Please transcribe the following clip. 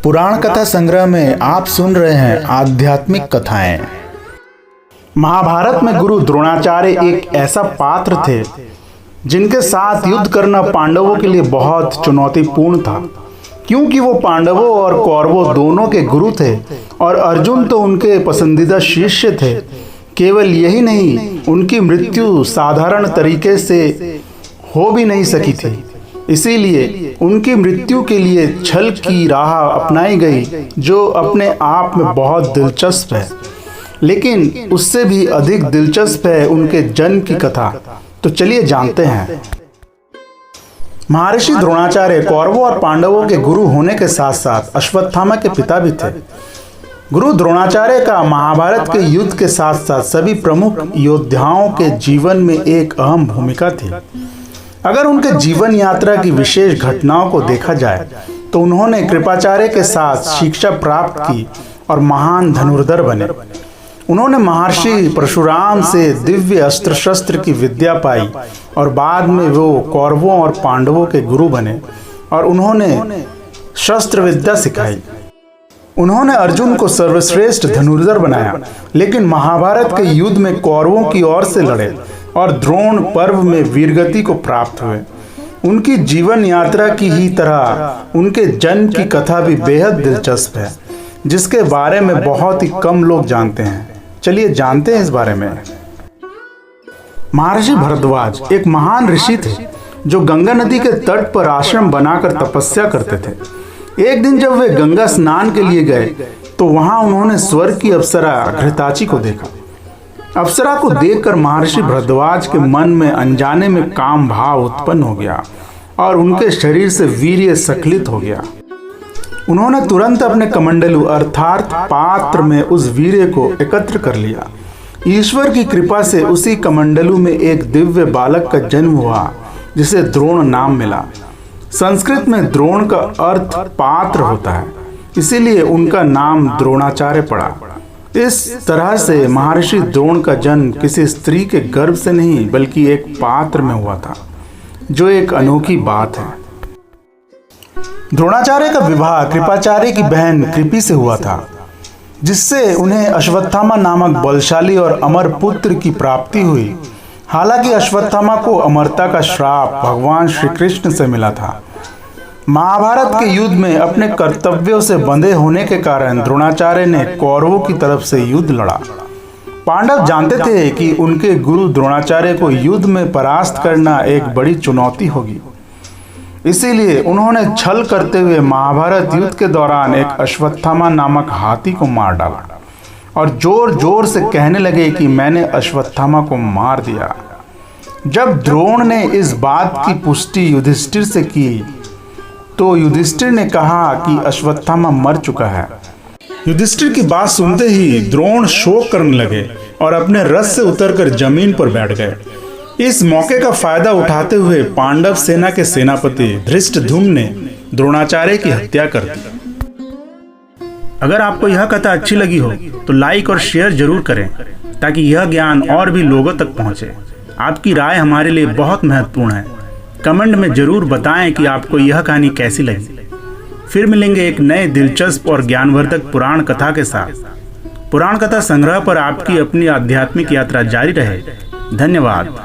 पुराण कथा संग्रह में आप सुन रहे हैं आध्यात्मिक कथाएं। महाभारत में गुरु द्रोणाचार्य एक ऐसा पात्र थे जिनके साथ युद्ध करना पांडवों के लिए बहुत चुनौतीपूर्ण था, क्योंकि वो पांडवों और कौरवों दोनों के गुरु थे और अर्जुन तो उनके पसंदीदा शिष्य थे। केवल यही नहीं, उनकी मृत्यु साधारण तरीके से हो भी नहीं सकी थी। इसीलिए उनकी मृत्यु के लिए छल की राह अपनाई गई, जो अपने आप में बहुत दिलचस्प है। लेकिन उससे भी अधिक दिलचस्प है उनके जन्म की कथा। तो चलिए जानते हैं। महर्षि द्रोणाचार्य कौरवों और पांडवों के गुरु होने के साथ साथ अश्वत्थामा के पिता भी थे। गुरु द्रोणाचार्य का महाभारत के युद्ध के साथ साथ सभी प्रमुख योद्धाओं के जीवन में एक अहम भूमिका थी। अगर उनके जीवन यात्रा की विशेष घटनाओं को देखा जाए तो उन्होंने कृपाचार्य के साथ शिक्षा प्राप्त की और महान धनुर्धर बने। उन्होंने महर्षि परशुराम से दिव्य अस्त्र शस्त्र की विद्या पाई और बाद में वो कौरवों और पांडवों के गुरु बने और उन्होंने शस्त्र विद्या सिखाई। उन्होंने अर्जुन को सर्वश्रेष्ठ धनुर्धर बनाया, लेकिन महाभारत के युद्ध में कौरवों की ओर से लड़े और द्रोण पर्व में वीरगति को प्राप्त हुए। उनकी जीवन यात्रा की ही तरह उनके जन्म की कथा भी बेहद दिलचस्प है, जिसके बारे में बहुत ही कम लोग जानते हैं। चलिए जानते हैं इस बारे में। महर्षि भरद्वाज एक महान ऋषि थे जो गंगा नदी के तट पर आश्रम बनाकर तपस्या करते थे। एक दिन जब वे गंगा स्नान के लिए गए तो वहां उन्होंने स्वर्ग की अप्सरा घृताची को देखा। अप्सरा को देखकर महर्षि भरद्वाज के मन में अनजाने में काम भाव उत्पन्न हो गया और उनके शरीर से वीर्य स्खलित हो गया। उन्होंने तुरंत अपने कमंडलू अर्थात पात्र में उस वीर्य को एकत्र कर लिया। ईश्वर की कृपा से उसी कमंडलू में एक दिव्य बालक का जन्म हुआ, जिसे द्रोण नाम मिला। संस्कृत में द्रोण का अर्थ पात्र होता है, इसीलिए उनका नाम द्रोणाचार्य पड़ा। इस तरह से महर्षि द्रोण का जन्म किसी स्त्री के गर्भ से नहीं बल्कि एक पात्र में हुआ था, जो एक अनोखी बात है। द्रोणाचार्य का विवाह कृपाचार्य की बहन कृपि से हुआ था, जिससे उन्हें अश्वत्थामा नामक बलशाली और अमर पुत्र की प्राप्ति हुई। हालांकि अश्वत्थामा को अमरता का श्राप भगवान श्री कृष्ण से मिला था। महाभारत के युद्ध में अपने कर्तव्यों से बंधे होने के कारण द्रोणाचार्य ने कौरवों की तरफ से युद्ध लड़ा। पांडव जानते थे कि उनके गुरु द्रोणाचार्य को युद्ध में परास्त करना एक बड़ी चुनौती होगी। इसीलिए उन्होंने छल करते हुए महाभारत युद्ध के दौरान एक अश्वत्थामा नामक हाथी को मार डाला और जोर जोर से कहने लगे कि मैंने अश्वत्थामा को मार दिया। जब द्रोण ने इस बात की पुष्टि युधिष्ठिर से की तो युधिष्ठिर ने कहा कि अश्वत्थामा मर चुका है। युधिष्ठिर की बात सुनते ही द्रोण शोक करने लगे और अपने रथ से उतरकर जमीन पर बैठ गए। इस मौके का फायदा उठाते हुए पांडव सेना के सेनापति धृष्टद्युम्न ने द्रोणाचार्य की हत्या कर दी। अगर आपको यह कथा अच्छी लगी हो तो लाइक और शेयर जरूर करें, ताकि यह ज्ञान और भी लोगों तक पहुंचे। आपकी राय हमारे लिए बहुत महत्वपूर्ण है। कमेंट में जरूर बताएं कि आपको यह कहानी कैसी लगी। फिर मिलेंगे एक नए दिलचस्प और ज्ञानवर्धक पुराण कथा के साथ। पुराण कथा संग्रह पर आपकी अपनी आध्यात्मिक यात्रा जारी रहे। धन्यवाद।